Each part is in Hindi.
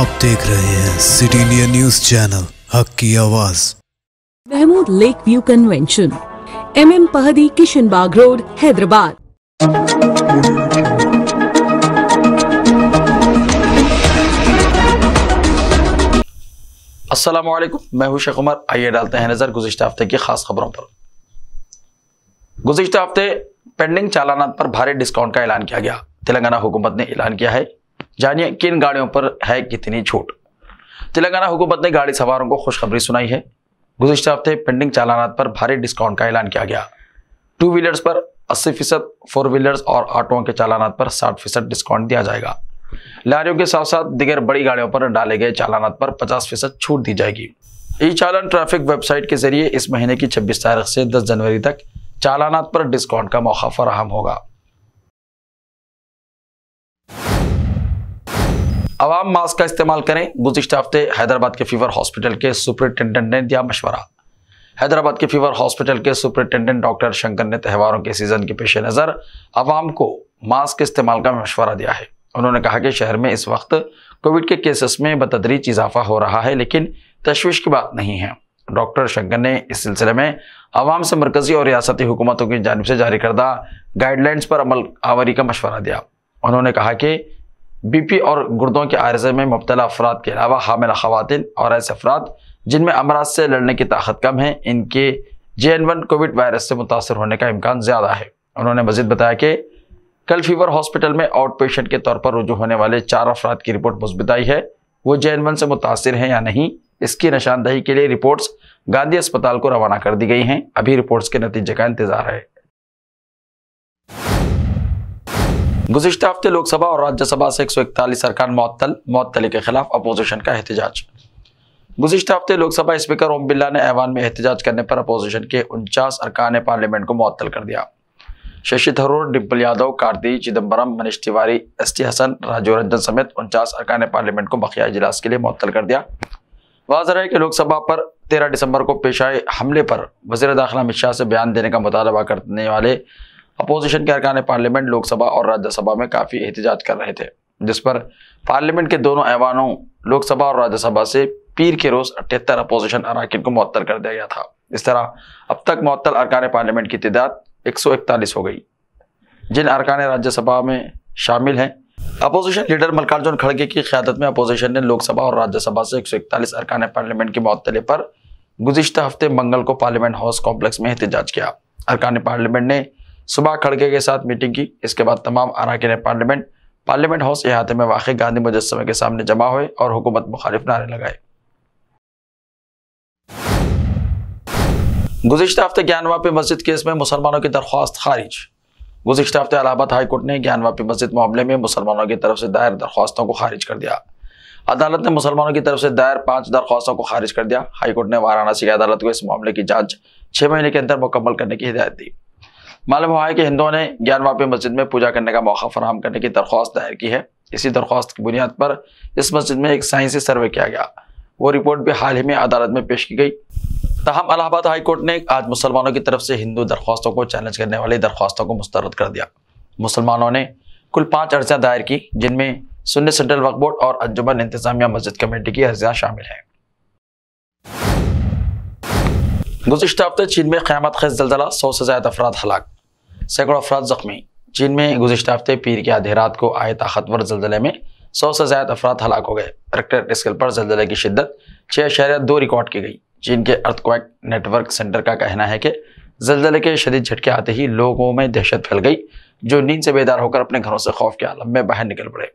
आप देख रहे हैं सिटी इंडिया न्यूज चैनल, हक की आवाज। Mahmood lake view convention, MM Pahadi, Kishanbagh road, Hyderabad. अस्सलाम वालेकुम, मैं हूं शेख उमर। आइए डालते हैं नजर गुज़िश्ता हफ्ते की खास खबरों पर। गुज़िश्ता हफ्ते पेंडिंग चालानात पर भारी डिस्काउंट का ऐलान किया गया। तेलंगाना हुकूमत ने ऐलान किया है, जानिए किन गाड़ियों पर है कितनी छूट। तेलंगाना हुकूमत ने गाड़ी सवारों को खुशखबरी सुनाई है। गुज़िश्ता हफ्ते पेंडिंग चालानात पर भारी डिस्काउंट का ऐलान किया गया। 2 व्हीलर्स पर 80%, 4 व्हीलर्स और ऑटोओं के चालानात पर 60% डिस्काउंट दिया जाएगा। लारियों के साथ साथ दिगर बड़ी गाड़ियों पर डाले गए चालानात पर 50% छूट दी जाएगी। ई चालान ट्रैफिक वेबसाइट के जरिए इस महीने की 26 तारीख से 10 जनवरी तक चालानात पर डिस्काउंट का मौका फराहम होगा। अवाम मास्क का इस्तेमाल करें। गुज़िश्ता हफ्ते हैदराबाद के फीवर हॉस्पिटल के सुपरिटेंडेंट ने दिया मशवरा। हैदराबाद के फीवर हॉस्पिटल के सुपरिटेंडेंट डॉक्टर शंकर ने त्योहारों के सीजन के पेश नज़र अवाम को मास्क के इस्तेमाल का मशवरा दिया है। उन्होंने कहा कि शहर में इस वक्त कोविड के केसेस में बतदरीज इजाफा हो रहा है, लेकिन तशवीश की बात नहीं है। डॉक्टर शंकर ने इस सिलसिले में अवाम से मरकजी और रियासती हुकूमतों की जानिब से जारी करदा गाइडलाइंस पर अमल आवरी का मशवरा दिया। उन्होंने कहा कि BP और गुर्दों के आर्जे में मुब्तला अफराद के अलावा हामिला खवातीन और ऐसे अफराद जिनमें अमराज से लड़ने की ताकत कम है, इनके JN1 कोविड वायरस से मुतासर होने का इम्कान ज़्यादा है। उन्होंने मजीद बताया कि कल फीवर हॉस्पिटल में आउट पेशेंट के तौर पर रुजू होने वाले 4 अफराद की रिपोर्ट मुस्बित आई है। वो JN1 से मुतासर हैं या नहीं, इसकी निशानदही के लिए रिपोर्ट्स गांधी अस्पताल को रवाना कर दी गई हैं। अभी रिपोर्ट्स के नतीजे का इंतजार है। गुज़िश्ता हफ्ते लोकसभा और राज्यसभा से 141 अरकान मुअत्तली के खिलाफ अपोजिशन का एहतजाज। गुज़िश्ता हफ्ते लोकसभा स्पीकर ओम बिरला ने ऐवान में एहतजाज करने पर अपोजिशन के 49 अरकान पार्लियामेंट को मुअत्तल कर दिया। शशि थरूर, डिम्पल यादव, कार्ति चिदम्बरम, मनीष तिवारी, ST हसन, राजीव रंजन समेत 49 अरकान पार्लियामेंट को बकिया इजलास के लिए मुअत्तल कर दिया। वाज़ेह है कि लोकसभा पर 13 दिसंबर को पेश आए हमले पर वज़ीर दाखिला अमित शाह से बयान देने का मुतालबा करने वाले अपोजिशन के अरकान पार्लियामेंट लोकसभा और राज्यसभा में काफ़ी एहतजाज कर रहे थे, जिस पर पार्लियामेंट के दोनों ऐवानों लोकसभा और राज्यसभा से पीर के रोज़ 78 अपोजिशन अरकान को मुअत्तल कर दिया गया था। इस तरह अब तक मुअत्तल अरकान पार्लियामेंट की तादाद 141 हो गई, जिन अरकान राज्यसभा में शामिल हैं। अपोजिशन लीडर मल्लिकार्जुन खड़गे की क़यादत में अपोजिशन ने लोकसभा और राज्यसभा से 141 अरकान पार्लियामेंट की मुअत्तली पर गुज़िश्ता हफ्ते मंगल को पार्लियामेंट हाउस कॉम्प्लेक्स में एहतजाज किया। अरकान पार्लियामेंट ने सुबह खड़गे के साथ मीटिंग की। इसके बाद तमाम अरकान पार्लियामेंट हाउस इहाते में वाक़ गांधी मुजस्समे के सामने जमा हुए और हुकूमत मुखालिफ नारे लगाए। गुज़िश्ता हफ्ते ज्ञानवापी मस्जिद केस में मुसलमानों की दरख्वास्त खारिज। गुज़िश्ता हफ्ते इलाहाबाद हाई कोर्ट ने ज्ञानवापी मस्जिद मामले में मुसलमानों की तरफ से दायर दरख्वास्तों को खारिज कर दिया। अदालत ने मुसलमानों की तरफ से दायर 5 दरख्वास्तों को खारिज कर दिया। हाई कोर्ट ने वाराणसी की अदालत को इस मामले की जांच 6 महीने के अंदर मुकम्मल करने की हिदायत दी। मालूम हुआ है कि हिंदुओं ने ज्ञानवापी मस्जिद में पूजा करने का मौका फराहम करने की दरख्वास्त दायर की है। इसी दरख्वास्त की बुनियाद पर इस मस्जिद में एक साइंसी सर्वे किया गया। वो रिपोर्ट भी हाल ही में अदालत में पेश की गई। ताहम इलाहाबाद हाई कोर्ट ने आज मुसलमानों की तरफ से हिंदू दरख्वास्तों को चैलेंज करने वाली दरख्वास्तों को मुस्तरद कर दिया। मुसलमानों ने कुल 5 अर्जियां दायर की, जिनमें सुन्नी सेंट्रल वक्फ बोर्ड और अंजुमन इंतजामिया मस्जिद कमेटी की अर्जियां शामिल हैं। गुज़िश्ता हफ्ते चीन में क़यामत खेज़ ज़लज़ला, 100 से ज़्यादा अफराद हलाक, सैकड़ों अफराद जख्मी। चीन में गुज़िश्ता हफ्ते पीर की आधी रात को आए ताकतवर ज़लज़ले में 100 से ज़्यादा अफराद हलाक हो गए। रिक्टर स्केल पर ज़लज़ले की शिद्दत 6.2 रिकॉर्ड की गई। चीन के अर्थक्वेक नेटवर्क सेंटर का कहना है कि ज़लज़ले के शदीद झटके आते ही लोगों में दहशत फैल गई, जो नींद से बेदार होकर अपने घरों से खौफ के आलम में बाहर निकल पड़े।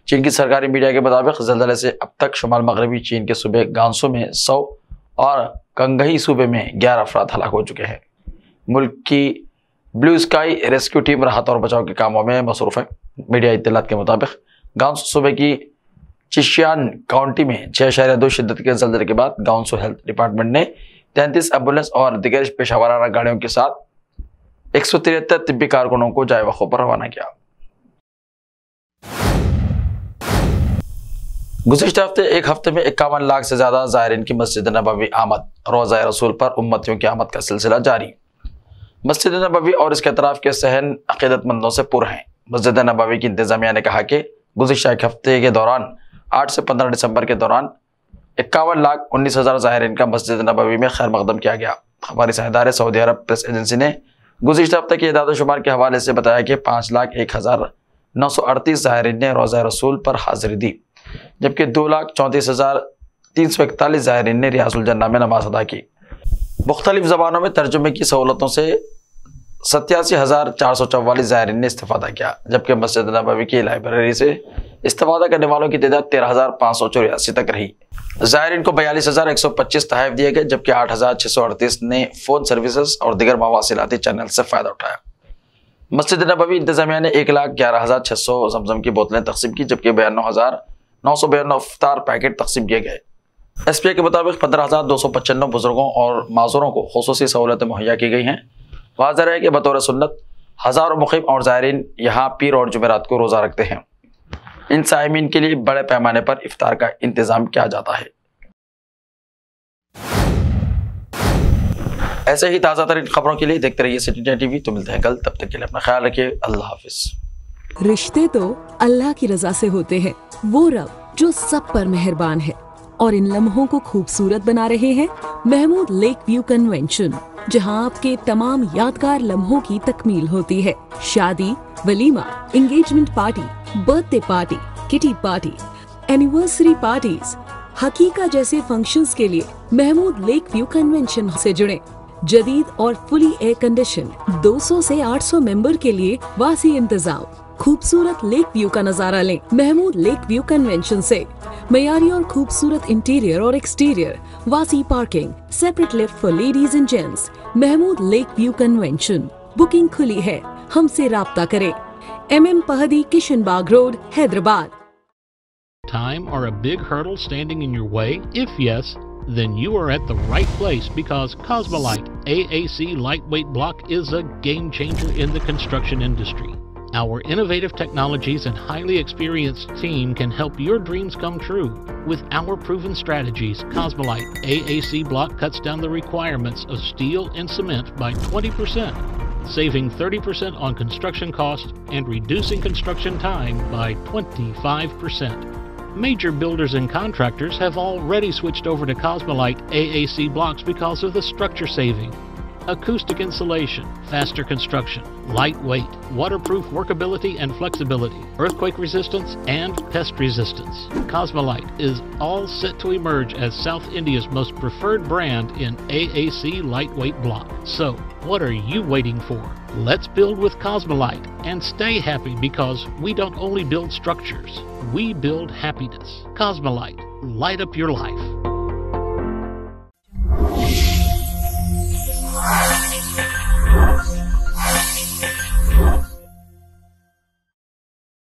चीन की सरकारी मीडिया के मुताबिक ज़लज़ले से अब तक शुमाल मगरबी चीन के सूबे गांसू में 100 और कंगही सूबे में 11 अफराद हलाक हो चुके हैं। मुल्क की ब्लू स्काई रेस्क्यू टीम राहत और बचाव के कामों में मसरूफ़ है। मीडिया इत्तलात के मुताबिक गांसू सूबे की चिशियान काउंटी में 6.2 शिद्दत के ज़लज़ले के बाद गांसू हेल्थ डिपार्टमेंट ने 33 एम्बुलेंस और दिगर पेशावराना गाड़ियों के साथ 173 तिब्बी कारकुनों को जाए वक़्फ़ों पर रवाना किया। गुज़िश्ता हफ्ते एक हफ्ते में 51 लाख से ज़्यादा ज़ायरीन की मस्जिद नबवी आमद। रोज़ा रसूल पर उम्मतियों की आमद का सिलसिला जारी। मस्जिद नबवी और इसके अतराफ के सहन अक़ीदतमंदों से पुर हैं। मस्जिद नबवी की इंतज़ामिया ने कहा कि गुज़िश्ता एक हफ्ते के दौरान 8 से 15 दिसंबर के दौरान 51,19,000 ज़ायरीन का मस्जिद नबवी में खैर मकदम किया गया। हमारी साझेदार सऊदी अरब प्रेस एजेंसी ने गुज़िश्ता हफ्ते के इदाद-ओ-शुमार के हवाले से बताया कि 5,01,938 ज़ायरीन ने रोज़ा रसूल पर हाजिरी दी, जबकि 2,34,341 ज़ायरीन ने रियाजुल जन्ना में नमाज अदा की। मुख्तलिफ ज़बानों में तर्जुमे की सहूलतों से 87,444 ज़ायरीन ने इस्तेफ़ादा किया, जबकि मस्जिद नबवी की लाइब्रेरी से इस्तेफ़ादा करने वालों की तादाद 13,584 तक रही। ज़ायरीन को 42,125 तहफ़ दिए गए, जबकि 8,638 ने फ़ोन सर्विसेज और दीगर मवासिलाती चैनल से फ़ायदा उठाया। मस्जिद नबवी इंतज़ामिया ने 1,11,600 जमजम की बोतलें तकसीम की, जबकि 92,992 इफ्तार पैकेट तकसीम किए गए। SPA के मुताबिक 15,295 बुजुर्गों और माजूरों को खुसूसी सहूलतें मुहैया की गई हैं। वाज़ेह है कि बतौर सुन्नत हज़ारों मुक़ीम और ज़ायरीन यहाँ पीर और जुमेरात को रोज़ा रखते हैं। इन साइमीन के लिए बड़े पैमाने पर इफ्तार का इंतज़ाम किया जाता है। ऐसे ही ताज़ा तरीन खबरों के लिए देखते रहिए सिटी TV। तो मिलते हैं कल, तब तक के लिए अपना ख्याल रखिए। अल्लाह हाफिज़। रिश्ते तो अल्लाह की रजा से होते हैं, वो रब जो सब पर मेहरबान है। और इन लम्हों को खूबसूरत बना रहे हैं महमूद लेक व्यू कन्वेंशन, जहां आपके तमाम यादगार लम्हों की तकमील होती है। शादी, वलीमा, engagement party, birthday party, kitty party, anniversary parties, हकीका जैसे फंक्शंस के लिए महमूद लेक व्यू कन्वेंशन से जुड़ें। जदीद और फुली एयर कंडीशन 200 से 800 मेंबर के लिए वासी इंतजाम। खूबसूरत लेक व्यू का नजारा लें महमूद लेक व्यू कन्वेंशन से। मयारी और खूबसूरत इंटीरियर और एक्सटीरियर, वासी parking, separate lift for ladies and gents. Mahmood lake view convention. Booking खुली है, हमसे राब्ता करें। MM Pahadi, Kishanbagh road, Hyderabad. Time or a big hurdle standing in your way? If yes, then you are at the right place, because Cosmolite AAC lightweight block is a game changer in the construction industry. Our innovative technologies and highly experienced team can help your dreams come true. With our proven strategies, Cosmolite AAC block cuts down the requirements of steel and cement by 20%, saving 30% on construction costs and reducing construction time by 25%. Major builders and contractors have already switched over to Cosmolite AAC blocks because of the structure saving. Acoustic insulation, faster construction, lightweight, waterproof workability and flexibility, earthquake resistance, and pest resistance. Cosmolite is all set to emerge as South India's most preferred brand in AAC lightweight block. So, what are you waiting for? Let's build with Cosmolite and stay happy, because we don't only build structures, we build happiness. Cosmolite, light up your life.